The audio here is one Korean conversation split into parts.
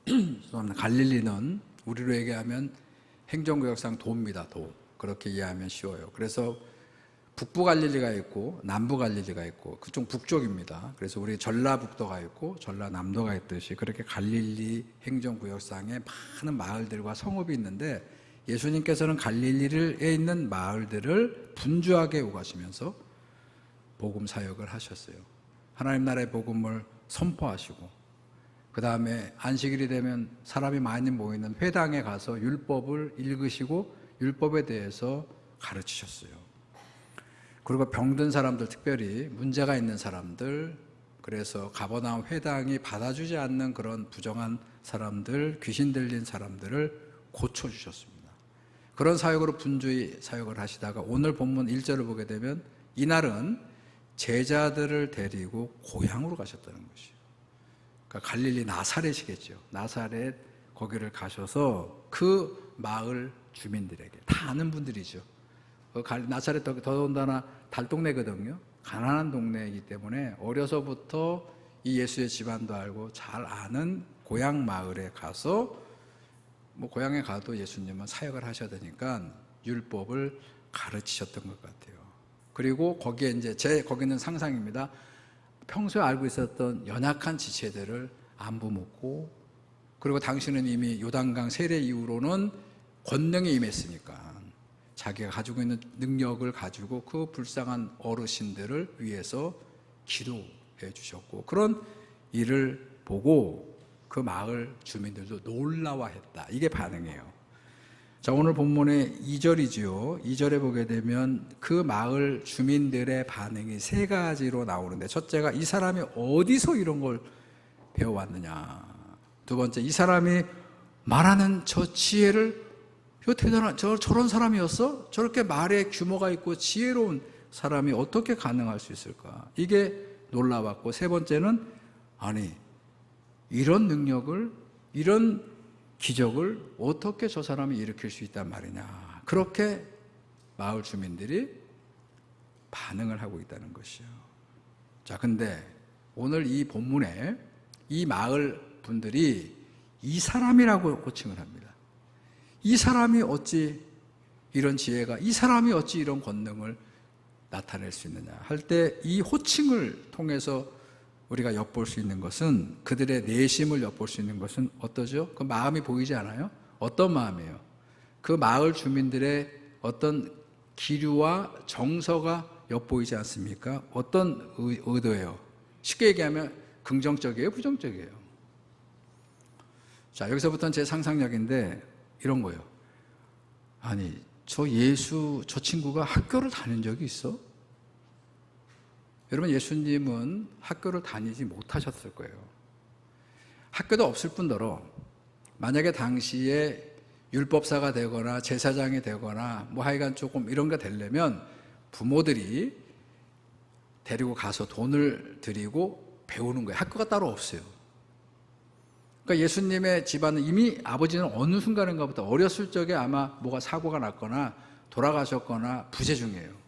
죄송합니다. 갈릴리는 우리로 얘기하면 행정구역상 도입니다. 도. 그렇게 이해하면 쉬워요. 그래서 북부 갈릴리가 있고 남부 갈릴리가 있고 그쪽 북쪽입니다. 그래서 우리 전라북도가 있고 전라남도가 있듯이 그렇게 갈릴리 행정구역상에 많은 마을들과 성읍이 있는데, 예수님께서는 갈릴리에 있는 마을들을 분주하게 오가시면서 복음 사역을 하셨어요. 하나님 나라의 복음을 선포하시고, 그 다음에 안식일이 되면 사람이 많이 모이는 회당에 가서 율법을 읽으시고 율법에 대해서 가르치셨어요. 그리고 병든 사람들, 특별히 문제가 있는 사람들, 그래서 가버나움 회당이 받아주지 않는 그런 부정한 사람들, 귀신 들린 사람들을 고쳐주셨습니다. 그런 사역으로 분주히 사역을 하시다가 오늘 본문 1절을 보게 되면 이날은 제자들을 데리고 고향으로 가셨다는 것이에요. 그러니까 갈릴리 나사렛이겠죠. 나사렛 거기를 가셔서 그 마을 주민들에게, 다 아는 분들이죠. 나사렛 더더군다나 달동네거든요. 가난한 동네이기 때문에 어려서부터 이 예수의 집안도 알고 잘 아는 고향 마을에 가서, 고향에 가도 예수님은 사역을 하셔야 되니까 율법을 가르치셨던 것 같아요. 그리고 거기에 이제 거기는 상상입니다. 평소에 알고 있었던 연약한 지체들을 안부 묻고, 그리고 당신은 이미 요단강 세례 이후로는 권능에 임했으니까 자기가 가지고 있는 능력을 가지고 그 불쌍한 어르신들을 위해서 기도해 주셨고, 그런 일을 보고 그 마을 주민들도 놀라워했다. 이게 반응이에요. 자, 오늘 본문의 2절이지요. 2절에 보게 되면 그 마을 주민들의 반응이 세 가지로 나오는데, 첫째가 이 사람이 어디서 이런 걸 배워왔느냐. 두 번째, 이 사람이 말하는 저 지혜를, 대단한 저런 사람이었어? 저렇게 말에 규모가 있고 지혜로운 사람이 어떻게 가능할 수 있을까? 이게 놀라웠고, 세 번째는 아니 이런 능력을, 이런 기적을 어떻게 저 사람이 일으킬 수 있단 말이냐. 그렇게 마을 주민들이 반응을 하고 있다는 것이요. 자, 근데 오늘 이 본문에 이 마을 분들이 이 사람이라고 호칭을 합니다. 이 사람이 어찌 이런 지혜가, 이 사람이 어찌 이런 권능을 나타낼 수 있느냐 할 때, 이 호칭을 통해서 우리가 엿볼 수 있는 것은, 그들의 내심을 엿볼 수 있는 것은 어떠죠? 그 마음이 보이지 않아요? 어떤 마음이에요? 그 마을 주민들의 어떤 기류와 정서가 엿보이지 않습니까? 어떤 의도예요? 쉽게 얘기하면 긍정적이에요? 부정적이에요? 자, 여기서부터는 제 상상력인데 이런 거예요. 아니, 저 친구가 학교를 다닌 적이 있어? 여러분, 예수님은 학교를 다니지 못하셨을 거예요. 학교도 없을 뿐더러 만약에 당시에 율법사가 되거나 제사장이 되거나 하여간 조금 이런 게 되려면 부모들이 데리고 가서 돈을 들이고 배우는 거예요. 학교가 따로 없어요. 그러니까 예수님의 집안은 이미 아버지는 어느 순간인가부터 어렸을 적에 아마 뭐가 사고가 났거나 돌아가셨거나 부재 중이에요.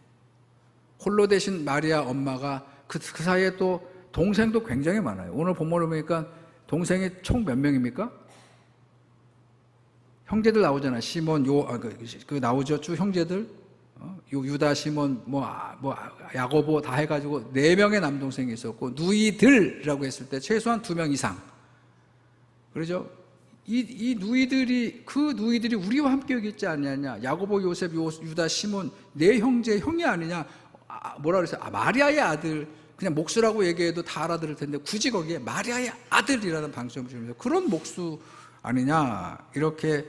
홀로 되신 마리아 엄마가 그 사이에 또 동생도 굉장히 많아요. 오늘 본문을 보니까 동생이 총 몇 명입니까? 형제들 나오잖아요. 시몬, 나오죠. 쭉 형제들. 유다, 시몬, 야고보 다 해가지고 4명의 남동생이 있었고, 누이들이라고 했을 때 최소한 2명 이상. 그러죠? 이 누이들이, 그 누이들이 우리와 함께 여기 있지 않느냐. 야고보, 요셉, 유다, 시몬, 네 형제의 형이 아니냐. 뭐라 그랬어요? 마리아의 아들. 그냥 목수라고 얘기해도 다 알아들을 텐데 굳이 거기에 마리아의 아들이라는 방점을 주면서 그런 목수 아니냐 이렇게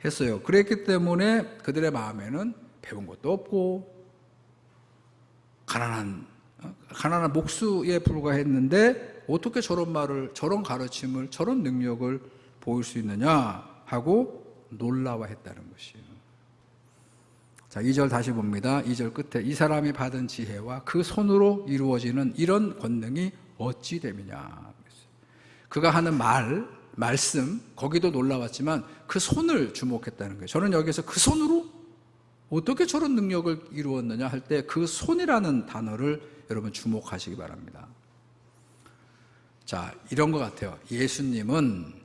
했어요. 그랬기 때문에 그들의 마음에는 배운 것도 없고 가난한 목수에 불과했는데 어떻게 저런 말을, 저런 가르침을, 저런 능력을 보일 수 있느냐 하고 놀라워했다는 것이에요. 자, 2절 다시 봅니다. 2절 끝에 이 사람이 받은 지혜와 그 손으로 이루어지는 이런 권능이 어찌 됨이냐. 그가 하는 말씀, 거기도 놀라웠지만 그 손을 주목했다는 거예요. 저는 여기서 그 손으로 어떻게 저런 능력을 이루었느냐 할 때 그 손이라는 단어를 여러분 주목하시기 바랍니다. 자, 이런 것 같아요. 예수님은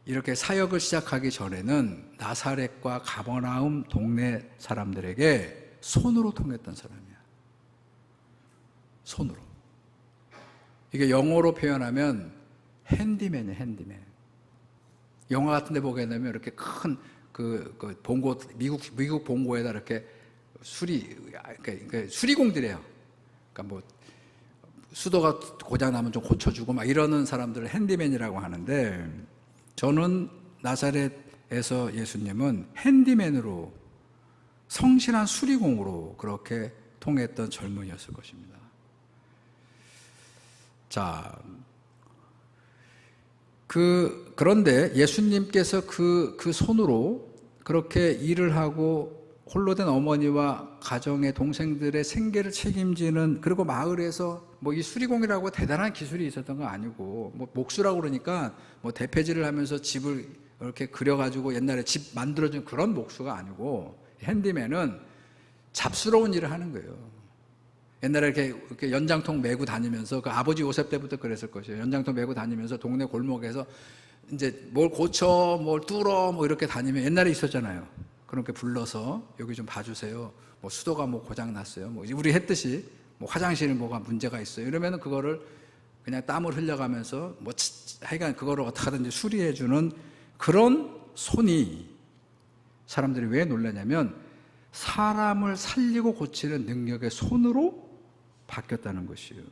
이렇게 사역을 시작하기 전에는 나사렛과 가버나움 동네 사람들에게 손으로 통했던 사람이야. 손으로. 이게 영어로 표현하면 핸디맨이에요, 핸디맨. 영화 같은 데 보게 되면 이렇게 큰 그 봉고, 미국 봉고에다 이렇게 그러니까 수리공들이에요. 그러니까 뭐 수도가 고장 나면 좀 고쳐주고 막 이러는 사람들을 핸디맨이라고 하는데, 저는 나사렛에서 예수님은 핸디맨으로, 성실한 수리공으로 그렇게 통했던 젊은이였을 것입니다. 자, 그런데 예수님께서 그 손으로 그렇게 일을 하고 홀로 된 어머니와 가정의 동생들의 생계를 책임지는, 그리고 마을에서 뭐 이 수리공이라고 대단한 기술이 있었던 건 아니고, 뭐 목수라고 그러니까 뭐 대패질을 하면서 집을 이렇게 그려가지고 옛날에 집 만들어준 그런 목수가 아니고, 핸디맨은 잡스러운 일을 하는 거예요. 옛날에 이렇게 연장통 메고 다니면서, 그 아버지 요셉 때부터 그랬을 것이에요. 연장통 메고 다니면서 동네 골목에서 이제 뭘 고쳐, 뭘 뚫어, 뭐 이렇게 다니면, 옛날에 있었잖아요. 그렇게 불러서 여기 좀 봐주세요. 뭐 수도가 뭐 고장 났어요. 뭐 우리 했듯이 뭐 화장실에 뭐가 문제가 있어요. 이러면은 그거를 그냥 땀을 흘려가면서 뭐 하여간 그거를 어떻게든지 수리해주는 그런 손이, 사람들이 왜 놀라냐면 사람을 살리고 고치는 능력의 손으로 바뀌었다는 것이에요.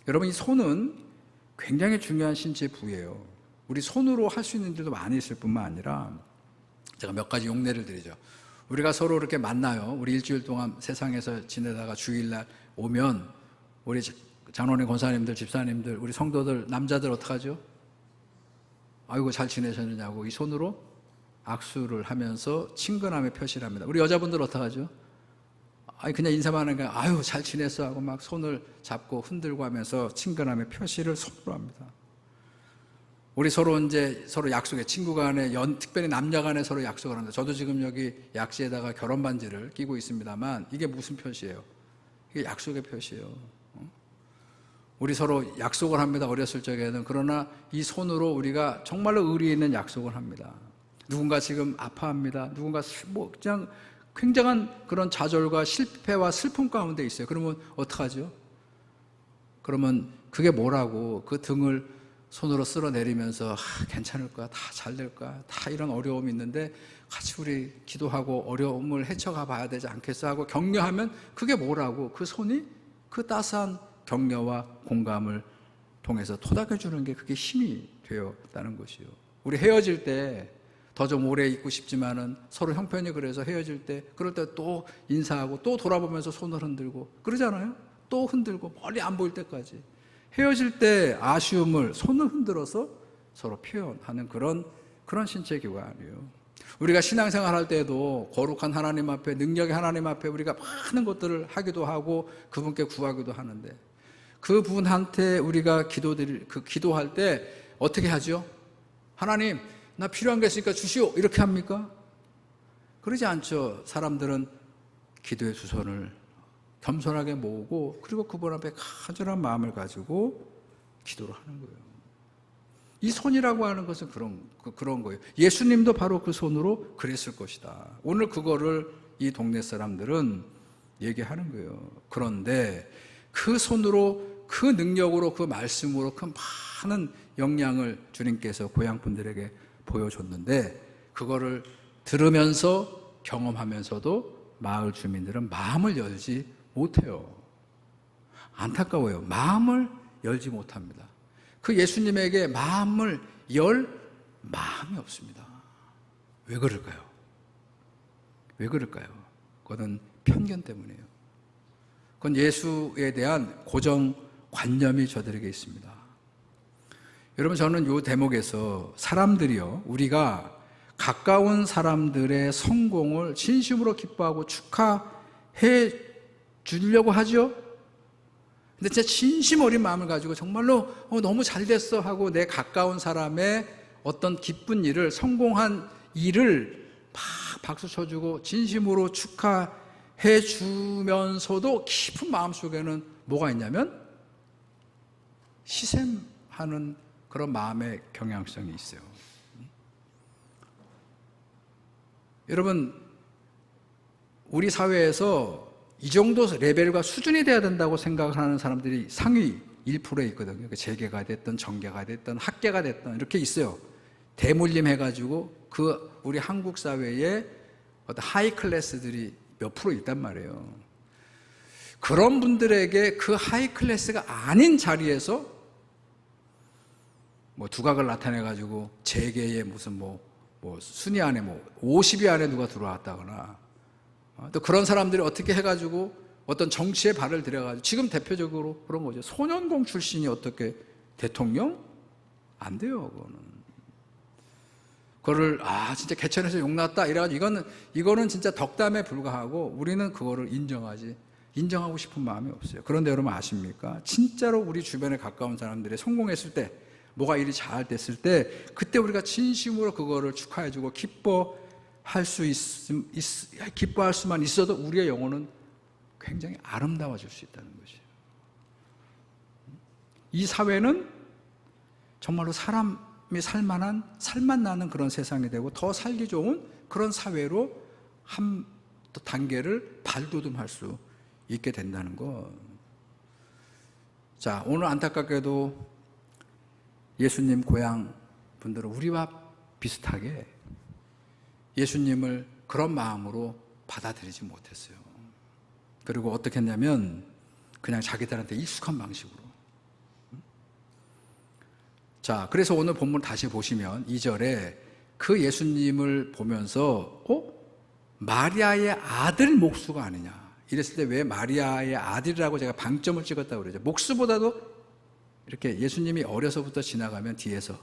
여러분, 이 손은 굉장히 중요한 신체 부위예요. 우리 손으로 할 수 있는 일도 많이 있을 뿐만 아니라, 제가 몇 가지 용례를 드리죠. 우리가 서로 이렇게 만나요. 우리 일주일 동안 세상에서 지내다가 주일날 오면 우리 장로님, 권사님들, 집사님들, 우리 성도들, 남자들 어떡하죠? 아이고 잘 지내셨느냐고 이 손으로 악수를 하면서 친근함의 표시를 합니다. 우리 여자분들 어떡하죠? 아니 그냥 인사만 하는 게 아유 잘 지냈어 하고 막 손을 잡고 흔들고 하면서 친근함의 표시를 손으로 합니다. 우리 서로 이제 서로 약속해, 친구 간에, 특별히 남녀 간에 서로 약속을 합니다. 저도 지금 여기 약지에다가 결혼 반지를 끼고 있습니다만, 이게 무슨 표시예요? 이게 약속의 표시예요. 우리 서로 약속을 합니다. 어렸을 적에는. 그러나 이 손으로 우리가 정말로 의리 있는 약속을 합니다. 누군가 지금 아파합니다. 누군가 뭐 그냥 굉장한 그런 좌절과 실패와 슬픔 가운데 있어요. 그러면 어떡하죠? 그러면 그게 뭐라고 그 등을 손으로 쓸어내리면서 괜찮을 거야, 다 잘 될 거야, 다 이런 어려움이 있는데 같이 우리 기도하고 어려움을 헤쳐가 봐야 되지 않겠어 하고 격려하면 그게 뭐라고, 그 손이 그 따스한 격려와 공감을 통해서 토닥여주는 게 그게 힘이 되었다는 것이요. 우리 헤어질 때 더 좀 오래 있고 싶지만은 서로 형편이 그래서 헤어질 때, 그럴 때 또 인사하고 또 돌아보면서 손을 흔들고 그러잖아요. 또 흔들고 멀리 안 보일 때까지. 헤어질 때 아쉬움을 손을 흔들어서 서로 표현하는 그런 신체 교감이에요. 우리가 신앙생활 할 때도 거룩한 하나님 앞에, 능력의 하나님 앞에 우리가 많은 것들을 하기도 하고 그분께 구하기도 하는데, 그분한테 우리가 기도할 때 어떻게 하죠? 하나님, 나 필요한 게 있으니까 주시오, 이렇게 합니까? 그러지 않죠. 사람들은 기도의 두 손을 겸손하게 모으고, 그리고 그분 앞에 간절한 마음을 가지고 기도를 하는 거예요. 이 손이라고 하는 것은 그런 거예요. 예수님도 바로 그 손으로 그랬을 것이다. 오늘 그거를 이 동네 사람들은 얘기하는 거예요. 그런데 그 손으로, 그 능력으로, 그 말씀으로 그 많은 영향을 주님께서 고향 분들에게 보여줬는데, 그거를 들으면서 경험하면서도 마을 주민들은 마음을 열지 못해요. 안타까워요. 마음을 열지 못합니다. 그 예수님에게 마음을 열 마음이 없습니다. 왜 그럴까요? 왜 그럴까요? 그건 편견 때문이에요. 그건 예수에 대한 고정관념이 저들에게 있습니다. 여러분, 저는 이 대목에서 사람들이요, 우리가 가까운 사람들의 성공을 진심으로 기뻐하고 축하해 주려고 하죠. 근데 진짜 진심 어린 마음을 가지고 정말로 너무 잘 됐어 하고 내 가까운 사람의 어떤 기쁜 일을, 성공한 일을 막 박수 쳐주고 진심으로 축하해 주면서도 깊은 마음속에는 뭐가 있냐면 시샘하는 그런 마음의 경향성이 있어요. 여러분, 우리 사회에서 이 정도 레벨과 수준이 돼야 된다고 생각하는 사람들이 상위 1%에 있거든요. 재계가 됐든 정계가 됐든 학계가 됐든 이렇게 있어요. 대물림 해가지고 그 우리 한국 사회에 어떤 하이 클래스들이 몇 프로 있단 말이에요. 그런 분들에게 그 하이 클래스가 아닌 자리에서 뭐 두각을 나타내가지고 재계에 무슨 뭐 순위 안에 50위 안에 누가 들어왔다거나 또 그런 사람들이 어떻게 해가지고 어떤 정치에 발을 들여가지고 지금 대표적으로 그런 거죠. 소년공 출신이 어떻게 대통령? 안 돼요, 그거는. 그거를 진짜 개천에서 용났다 이래가지고 이거는 진짜 덕담에 불과하고 우리는 그거를 인정하고 싶은 마음이 없어요. 그런데 여러분 아십니까? 진짜로 우리 주변에 가까운 사람들이 성공했을 때, 뭐가 일이 잘 됐을 때, 그때 우리가 진심으로 그거를 축하해주고 기뻐할 수만 있어도 우리의 영혼은 굉장히 아름다워질 수 있다는 것이에요. 이 사회는 정말로 사람이 살만 나는 그런 세상이 되고 더 살기 좋은 그런 사회로 한 단계를 발돋움할 수 있게 된다는 것. 자, 오늘 안타깝게도 예수님 고향 분들은 우리와 비슷하게 예수님을 그런 마음으로 받아들이지 못했어요. 그리고 어떻게 했냐면 그냥 자기들한테 익숙한 방식으로. 자, 그래서 오늘 본문 다시 보시면 2절에 그 예수님을 보면서 마리아의 아들 목수가 아니냐 이랬을 때 왜 마리아의 아들이라고 제가 방점을 찍었다고 그러죠. 목수보다도 이렇게 예수님이 어려서부터 지나가면 뒤에서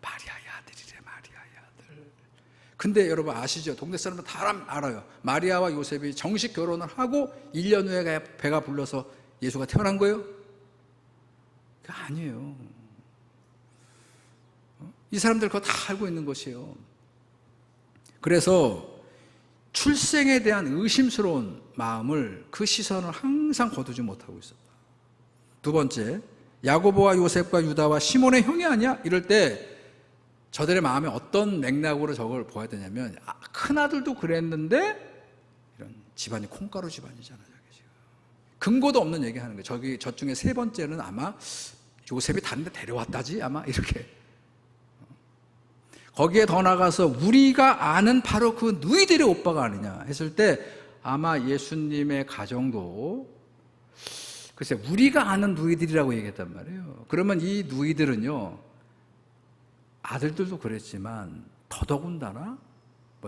마리아의 아들이래, 마리아의 아들. 근데 여러분 아시죠? 동네 사람들 다 알아요. 마리아와 요셉이 정식 결혼을 하고 1년 후에 배가 불러서 예수가 태어난 거예요? 그게 아니에요. 이 사람들 그거 다 알고 있는 것이에요. 그래서 출생에 대한 의심스러운 마음을, 그 시선을 항상 거두지 못하고 있었다. 두 번째, 야고보와 요셉과 유다와 시몬의 형이 아니야? 이럴 때 저들의 마음에 어떤 맥락으로 저걸 보아야 되냐면 큰아들도 그랬는데 이런 집안이 콩가루 집안이잖아요. 근거도 없는 얘기하는 거예요. 저 중에 세 번째는 아마 요셉이 다른 데 데려왔다지 아마 이렇게. 거기에 더 나가서 우리가 아는 바로 그 누이들의 오빠가 아니냐 했을 때 아마 예수님의 가정도 글쎄 우리가 아는 누이들이라고 얘기했단 말이에요. 그러면 이 누이들은요, 아들들도 그랬지만 더더군다나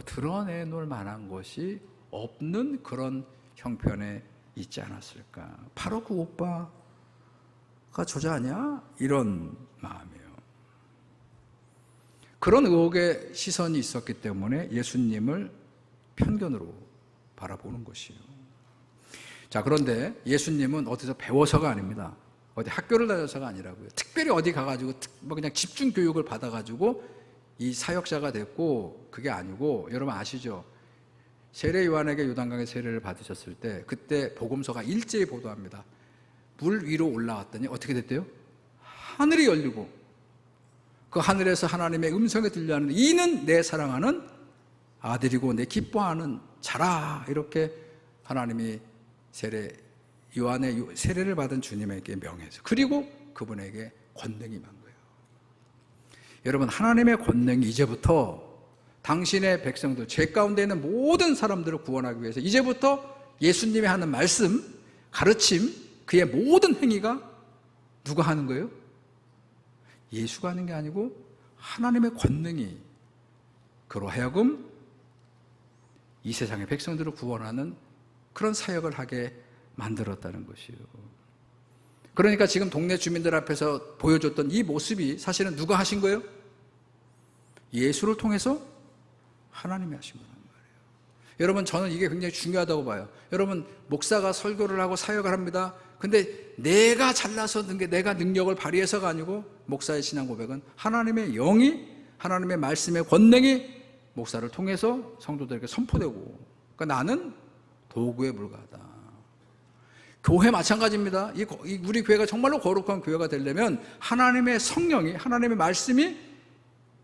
드러내놓을 만한 것이 없는 그런 형편에 있지 않았을까. 바로 그 오빠가 저자 아니야? 이런 마음이에요. 그런 의혹의 시선이 있었기 때문에 예수님을 편견으로 바라보는 것이에요. 자, 그런데 예수님은 어디서 배워서가 아닙니다. 어디 학교를 다녀서가 아니라고요. 특별히 어디 가가지고 그냥 집중 교육을 받아가지고 이 사역자가 됐고, 그게 아니고, 여러분 아시죠? 세례 요한에게 요단강의 세례를 받으셨을 때 그때 복음서가 일제히 보도합니다. 물 위로 올라왔더니 어떻게 됐대요? 하늘이 열리고 그 하늘에서 하나님의 음성이 들려하는데 이는 내 사랑하는 아들이고 내 기뻐하는 자라. 이렇게 하나님이 요한의 세례를 받은 주님에게 명해서, 그리고 그분에게 권능이 임한 거예요. 여러분, 하나님의 권능이 이제부터 당신의 백성들, 죄 가운데 있는 모든 사람들을 구원하기 위해서 이제부터 예수님이 하는 말씀, 가르침, 그의 모든 행위가 누가 하는 거예요? 예수가 하는 게 아니고 하나님의 권능이 그로 하여금 이 세상의 백성들을 구원하는 그런 사역을 하게 만들었다는 것이에요. 그러니까 지금 동네 주민들 앞에서 보여줬던 이 모습이 사실은 누가 하신 거예요? 예수를 통해서 하나님이 하신 거란 말이에요. 여러분, 저는 이게 굉장히 중요하다고 봐요. 여러분, 목사가 설교를 하고 사역을 합니다. 근데 내가 잘나서 내가 능력을 발휘해서가 아니고 목사의 신앙 고백은 하나님의 영이, 하나님의 말씀의 권능이 목사를 통해서 성도들에게 선포되고, 그러니까 나는 도구에 불과하다. 교회 마찬가지입니다. 우리 교회가 정말로 거룩한 교회가 되려면 하나님의 성령이, 하나님의 말씀이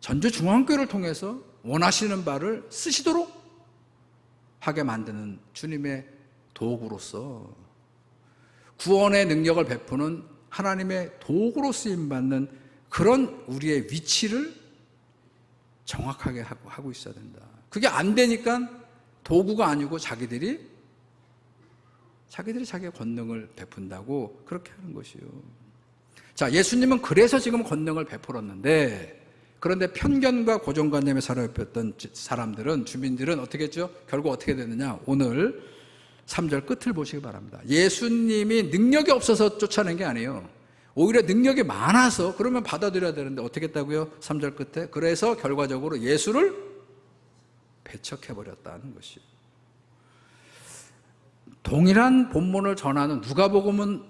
전주중앙교회를 통해서 원하시는 바를 쓰시도록 하게 만드는 주님의 도구로서, 구원의 능력을 베푸는 하나님의 도구로 쓰임받는 그런 우리의 위치를 정확하게 하고 있어야 된다. 그게 안 되니까 도구가 아니고 자기들이 자기의 권능을 베푼다고 그렇게 하는 것이요. 자, 예수님은 그래서 지금 권능을 베풀었는데, 그런데 편견과 고정관념에 사로잡혔던 사람들은, 주민들은 어떻게 했죠? 결국 어떻게 됐느냐? 오늘 3절 끝을 보시기 바랍니다. 예수님이 능력이 없어서 쫓아낸 게 아니에요. 오히려 능력이 많아서 그러면 받아들여야 되는데 어떻게 했다고요? 3절 끝에. 그래서 결과적으로 예수를 배척해버렸다는 것이에요. 동일한 본문을 전하는 누가복음은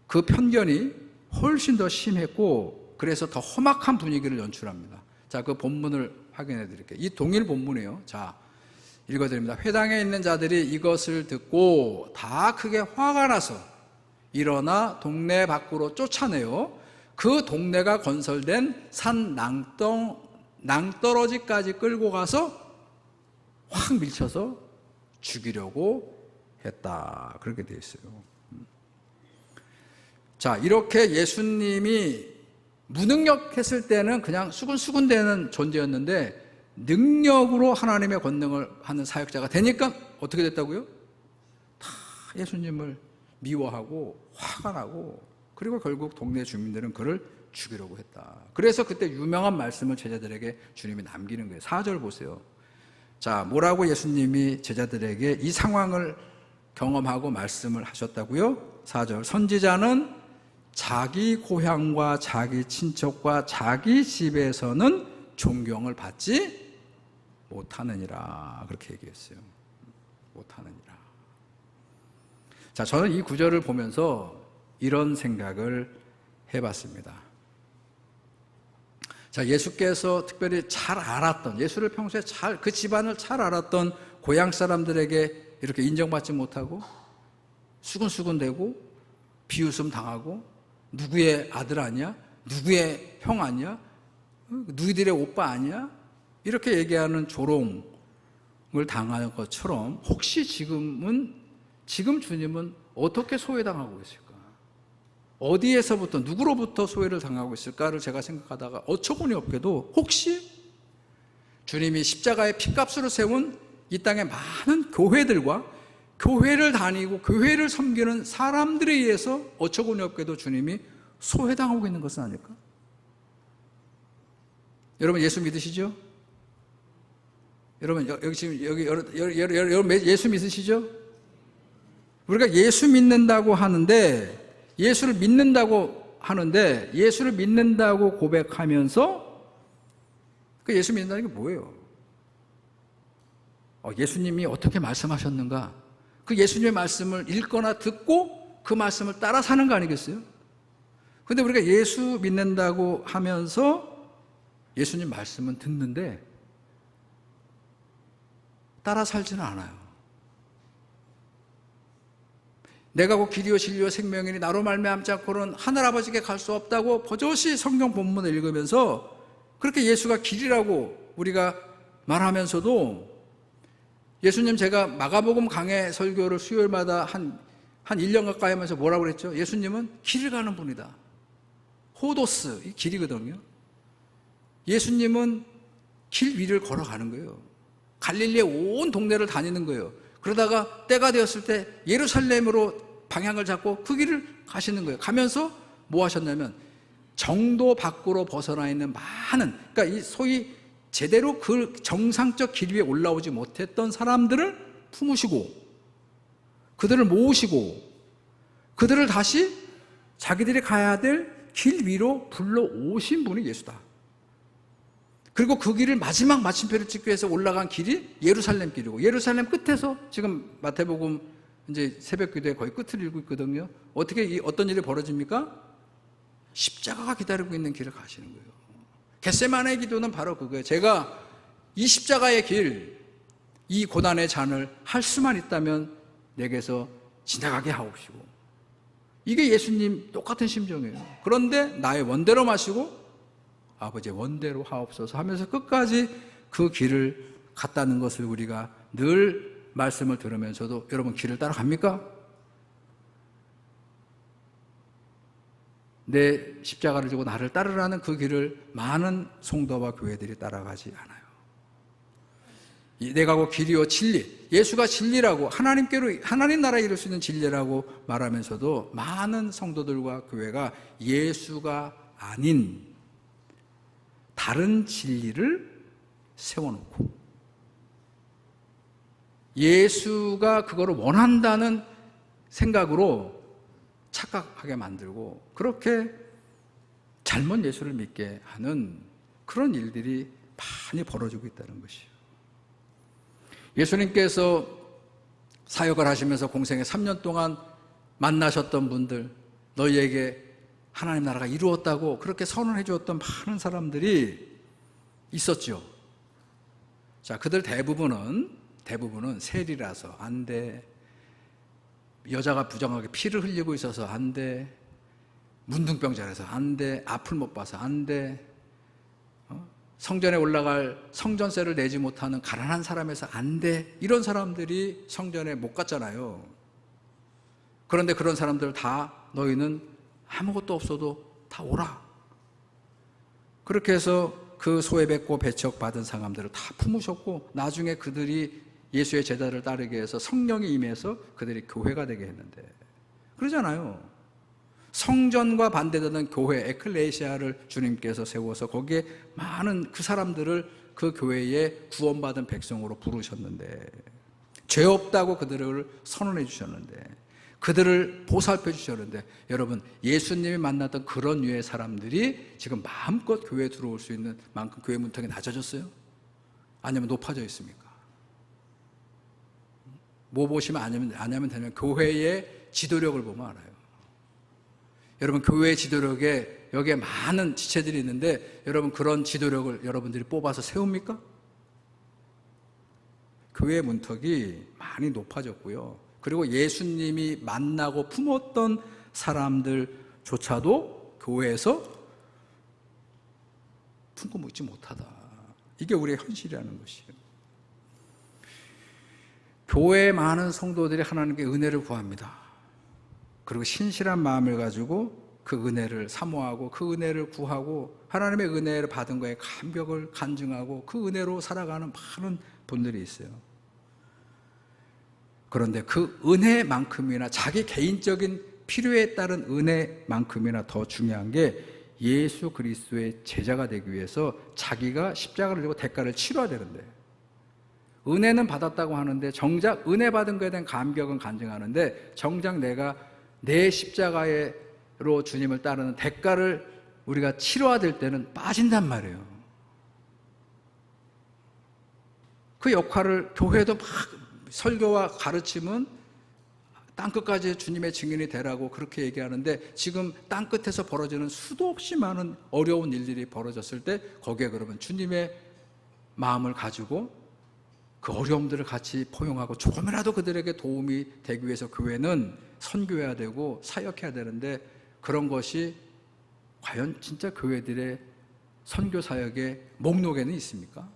그 편견이 훨씬 더 심했고, 그래서 더 험악한 분위기를 연출합니다. 자, 그 본문을 확인해 드릴게요. 이 동일 본문이에요. 자, 읽어드립니다. 회당에 있는 자들이 이것을 듣고 다 크게 화가 나서 일어나 동네 밖으로 쫓아내요. 그 동네가 건설된 산 낭떠러지까지 끌고 가서 확 밀쳐서 죽이려고 했다. 그렇게 되어 있어요. 자, 이렇게 예수님이 무능력했을 때는 그냥 수군수군대는 존재였는데, 능력으로 하나님의 권능을 하는 사역자가 되니까 어떻게 됐다고요? 다 예수님을 미워하고 화가 나고, 그리고 결국 동네 주민들은 그를 죽이려고 했다. 그래서 그때 유명한 말씀을 제자들에게 주님이 남기는 거예요. 4절 보세요. 자, 뭐라고 예수님이 제자들에게 이 상황을 경험하고 말씀을 하셨다고요? 4절. 선지자는 자기 고향과 자기 친척과 자기 집에서는 존경을 받지 못하느니라. 그렇게 얘기했어요. 못하느니라. 자, 저는 이 구절을 보면서 이런 생각을 해봤습니다. 자, 예수께서 특별히 잘 알았던, 예수를 평소에 그 집안을 잘 알았던 고향 사람들에게 이렇게 인정받지 못하고 수군수군대고 비웃음 당하고, 누구의 아들 아니야? 누구의 형 아니야? 누구들의 오빠 아니야? 이렇게 얘기하는 조롱을 당하는 것처럼, 혹시 지금 주님은 어떻게 소외당하고 있을까? 어디에서부터, 누구로부터 소외를 당하고 있을까를 제가 생각하다가 어처구니 없게도 혹시 주님이 십자가의 피값으로 세운 이 땅의 많은 교회들과 교회를 다니고 교회를 섬기는 사람들에 의해서 어처구니 없게도 주님이 소외당하고 있는 것은 아닐까? 여러분 예수 믿으시죠? 여러분 여러분 예수 믿으시죠? 우리가 예수 믿는다고 하는데, 예수를 믿는다고 고백하면서 그 예수 믿는다는 게 뭐예요? 예수님이 어떻게 말씀하셨는가? 그 예수님의 말씀을 읽거나 듣고 그 말씀을 따라 사는 거 아니겠어요? 근데 우리가 예수 믿는다고 하면서 예수님 말씀은 듣는데 따라 살지는 않아요. 내가 곧 길이요 진리요 생명이니 나로 말미암지 않고는 하늘아버지께 갈 수 없다고 버젓이 성경 본문을 읽으면서 그렇게 예수가 길이라고 우리가 말하면서도, 예수님, 제가 마가복음 강해 설교를 수요일마다 한 1년 가까이 하면서 뭐라고 그랬죠? 예수님은 길을 가는 분이다. 호도스, 이 길이거든요. 예수님은 길 위를 걸어가는 거예요. 갈릴리의 온 동네를 다니는 거예요. 그러다가 때가 되었을 때 예루살렘으로 방향을 잡고 그 길을 가시는 거예요. 가면서 뭐 하셨냐면 정도 밖으로 벗어나 있는 많은, 그러니까 이 소위 제대로 그 정상적 길 위에 올라오지 못했던 사람들을 품으시고 그들을 모으시고 그들을 다시 자기들이 가야 될 길 위로 불러오신 분이 예수다. 그리고 그 길을 마지막 마침표를 찍기 위해서 올라간 길이 예루살렘 길이고, 예루살렘 끝에서 지금 마태복음 이제 새벽 기도에 거의 끝을 읽고 있거든요. 어떤 일이 벌어집니까? 십자가가 기다리고 있는 길을 가시는 거예요. 겟세마네 기도는 바로 그거예요. 제가 이 십자가의 길, 이 고난의 잔을 할 수만 있다면 내게서 지나가게 하옵시고. 이게 예수님 똑같은 심정이에요. 그런데 나의 원대로 마시고 아버지의 원대로 하옵소서 하면서 끝까지 그 길을 갔다는 것을 우리가 늘 말씀을 들으면서도 여러분 길을 따라갑니까? 내 십자가를 지고 나를 따르라는 그 길을 많은 성도와 교회들이 따라가지 않아요. 내가 곧 길이요 진리, 예수가 진리라고 하나님께로 하나님 나라에 이룰 수 있는 진리라고 말하면서도 많은 성도들과 교회가 예수가 아닌 다른 진리를 세워놓고 예수가 그거를 원한다는 생각으로 착각하게 만들고 그렇게 잘못 예수를 믿게 하는 그런 일들이 많이 벌어지고 있다는 것이에요. 예수님께서 사역을 하시면서 공생에 3년 동안 만나셨던 분들, 너희에게 하나님 나라가 이루었다고 그렇게 선언해 주었던 많은 사람들이 있었죠. 자, 그들 대부분은 세리라서 안 돼, 여자가 부정하게 피를 흘리고 있어서 안 돼, 문둥병자라서 안 돼, 앞을 못 봐서 안 돼, 성전에 올라갈 성전세를 내지 못하는 가난한 사람에서 안 돼, 이런 사람들이 성전에 못 갔잖아요. 그런데 그런 사람들 다 너희는 아무것도 없어도 다 오라. 그렇게 해서 그 소외받고 배척받은 사람들을 다 품으셨고 나중에 그들이 예수의 제자를 따르게 해서 성령이 임해서 그들이 교회가 되게 했는데 그러잖아요. 성전과 반대되는 교회 에클레시아를 주님께서 세워서 거기에 많은 그 사람들을 그 교회에 구원받은 백성으로 부르셨는데 죄 없다고 그들을 선언해 주셨는데 그들을 보살펴 주셨는데 여러분 예수님이 만났던 그런 류의 사람들이 지금 마음껏 교회에 들어올 수 있는 만큼 교회 문턱이 낮아졌어요? 아니면 높아져 있습니까? 뭐 보시면 아냐면 되면 교회의 지도력을 보면 알아요. 여러분 교회의 지도력에 여기에 많은 지체들이 있는데 여러분 그런 지도력을 여러분들이 뽑아서 세웁니까? 교회의 문턱이 많이 높아졌고요. 그리고 예수님이 만나고 품었던 사람들조차도 교회에서 품고 묻지 못하다. 이게 우리의 현실이라는 것이에요. 교회에 많은 성도들이 하나님께 은혜를 구합니다. 그리고 신실한 마음을 가지고 그 은혜를 사모하고 그 은혜를 구하고 하나님의 은혜를 받은 거에 감격을 간증하고 그 은혜로 살아가는 많은 분들이 있어요. 그런데 그 은혜만큼이나 자기 개인적인 필요에 따른 은혜만큼이나 더 중요한 게 예수 그리스도의 제자가 되기 위해서 자기가 십자가를 지고 대가를 치러야 되는데 은혜는 받았다고 하는데 정작 은혜 받은 것에 대한 감격은 간증하는데 정작 내가 내 십자가로 주님을 따르는 대가를 우리가 치러야 될 때는 빠진단 말이에요. 그 역할을 교회도 막 설교와 가르침은 땅끝까지 주님의 증인이 되라고 그렇게 얘기하는데 지금 땅끝에서 벌어지는 수도 없이 많은 어려운 일들이 벌어졌을 때 거기에 그러면 주님의 마음을 가지고 그 어려움들을 같이 포용하고 조금이라도 그들에게 도움이 되기 위해서 교회는 선교해야 되고 사역해야 되는데 그런 것이 과연 진짜 교회들의 선교 사역의 목록에는 있습니까?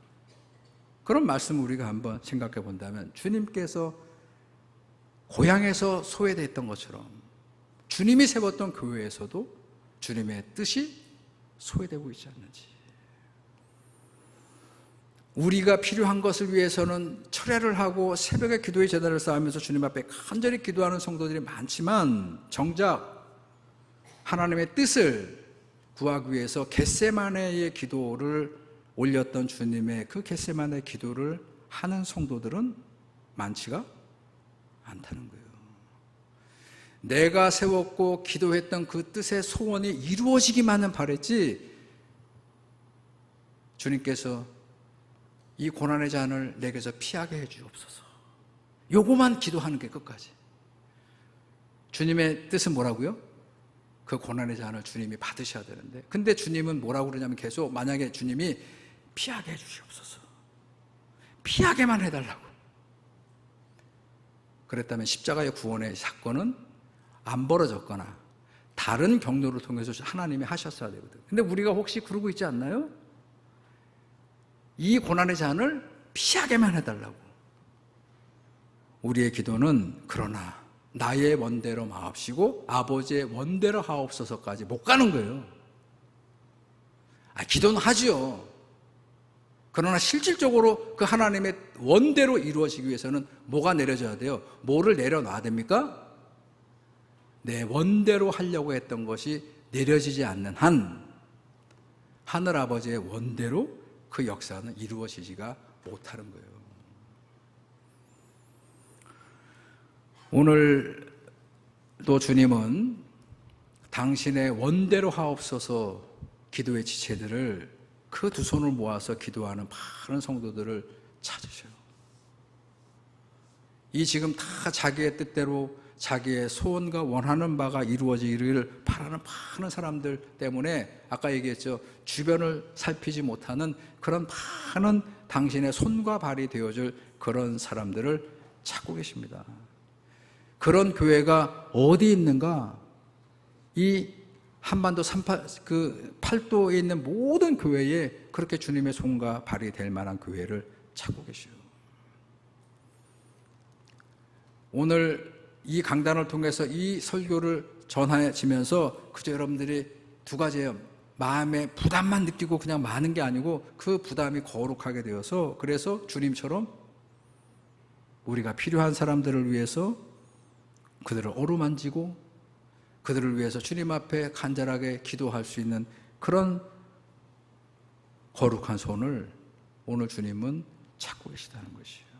그런 말씀을 우리가 한번 생각해 본다면 주님께서 고향에서 소외됐던 것처럼 주님이 세웠던 교회에서도 주님의 뜻이 소외되고 있지 않는지, 우리가 필요한 것을 위해서는 철야를 하고 새벽에 기도의 제단을 쌓으면서 주님 앞에 간절히 기도하는 성도들이 많지만 정작 하나님의 뜻을 구하기 위해서 겟세마네의 기도를 올렸던 주님의 그 겟세마네 기도를 하는 성도들은 많지가 않다는 거예요. 내가 세웠고 기도했던 그 뜻의 소원이 이루어지기만은 바랬지 주님께서 이 고난의 잔을 내게서 피하게 해 주옵소서, 요거만 기도하는 게 끝까지. 주님의 뜻은 뭐라고요? 그 고난의 잔을 주님이 받으셔야 되는데 근데 주님은 뭐라고 그러냐면 계속 만약에 주님이 피하게 해 주시옵소서, 피하게만 해달라고, 그랬다면 십자가의 구원의 사건은 안 벌어졌거나 다른 경로를 통해서 하나님이 하셨어야 되거든요. 근데 우리가 혹시 그러고 있지 않나요? 이 고난의 잔을 피하게만 해달라고. 우리의 기도는 그러나 나의 원대로 마옵시고 아버지의 원대로 하옵소서까지 못 가는 거예요. 기도는 하지요. 그러나 실질적으로 그 하나님의 원대로 이루어지기 위해서는 뭐가 내려져야 돼요? 뭐를 내려놔야 됩니까? 내 원대로 하려고 했던 것이 내려지지 않는 한 하늘아버지의 원대로 그 역사는 이루어지지가 못하는 거예요. 오늘도 주님은 당신의 원대로 하옵소서 기도의 지체들을 그 두 손을 모아서 기도하는 많은 성도들을 찾으셔요. 이 지금 다 자기의 뜻대로 자기의 소원과 원하는 바가 이루어지기를 바라는 많은 사람들 때문에 아까 얘기했죠. 주변을 살피지 못하는 그런 많은 당신의 손과 발이 되어줄 그런 사람들을 찾고 계십니다. 그런 교회가 어디 있는가? 이 한반도 팔도에 있는 모든 교회에 그렇게 주님의 손과 발이 될 만한 교회를 찾고 계셔요. 오늘 이 강단을 통해서 이 설교를 전해지면서 그저 여러분들이 두 가지예요. 마음의 부담만 느끼고 그냥 마는 게 아니고 그 부담이 거룩하게 되어서 그래서 주님처럼 우리가 필요한 사람들을 위해서 그들을 어루만지고 그들을 위해서 주님 앞에 간절하게 기도할 수 있는 그런 거룩한 손을 오늘 주님은 찾고 계시다는 것이에요.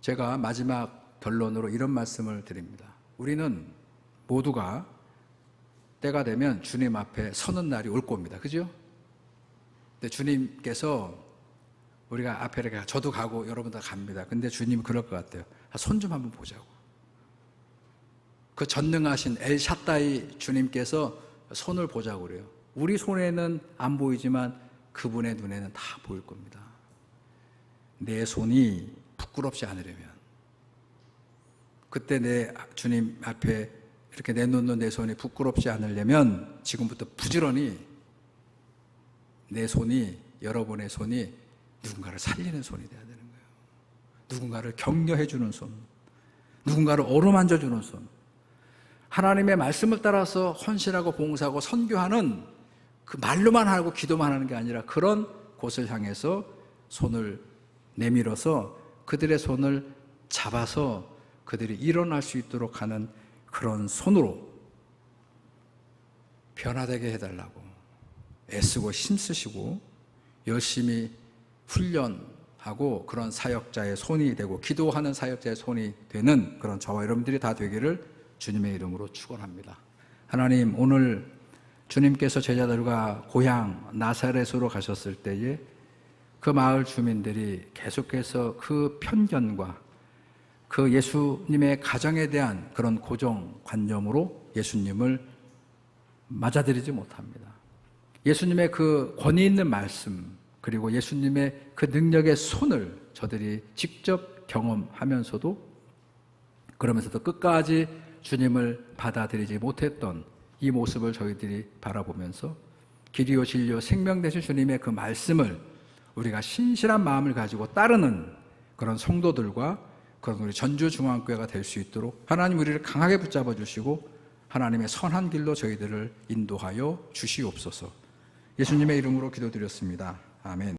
제가 마지막 결론으로 이런 말씀을 드립니다. 우리는 모두가 때가 되면 주님 앞에 서는 날이 올 겁니다. 그죠? 근데 주님께서 우리가 앞에 이렇게 저도 가고 여러분 다 갑니다. 근데 주님이 그럴 것 같아요. 손 좀 한번 보자고. 그 전능하신 엘샤다이 주님께서 손을 보자고 그래요. 우리 손에는 안 보이지만 그분의 눈에는 다 보일 겁니다. 내 손이 부끄럽지 않으려면 그때 내 주님 앞에 이렇게 내놓는 내 손이 부끄럽지 않으려면 지금부터 부지런히 내 손이 여러분의 손이 누군가를 살리는 손이 돼야 되는 거예요. 누군가를 격려해 주는 손, 누군가를 어루만져 주는 손, 하나님의 말씀을 따라서 헌신하고 봉사하고 선교하는 그 말로만 하고 기도만 하는 게 아니라 그런 곳을 향해서 손을 내밀어서 그들의 손을 잡아서 그들이 일어날 수 있도록 하는 그런 손으로 변화되게 해달라고 애쓰고 힘쓰시고 열심히 훈련하고 그런 사역자의 손이 되고 기도하는 사역자의 손이 되는 그런 저와 여러분들이 다 되기를 주님의 이름으로 축원합니다. 하나님, 오늘 주님께서 제자들과 고향 나사렛으로 가셨을 때에 그 마을 주민들이 계속해서 그 편견과 그 예수님의 가정에 대한 그런 고정관념으로 예수님을 맞아들이지 못합니다. 예수님의 그 권위 있는 말씀 그리고 예수님의 그 능력의 손을 저들이 직접 경험하면서도 그러면서도 끝까지 주님을 받아들이지 못했던 이 모습을 저희들이 바라보면서 길이요 진리요 생명 되신 주님의 그 말씀을 우리가 신실한 마음을 가지고 따르는 그런 성도들과 그런 우리 전주중앙교회가 될 수 있도록 하나님 우리를 강하게 붙잡아 주시고 하나님의 선한 길로 저희들을 인도하여 주시옵소서. 예수님의 이름으로 기도드렸습니다. 아멘.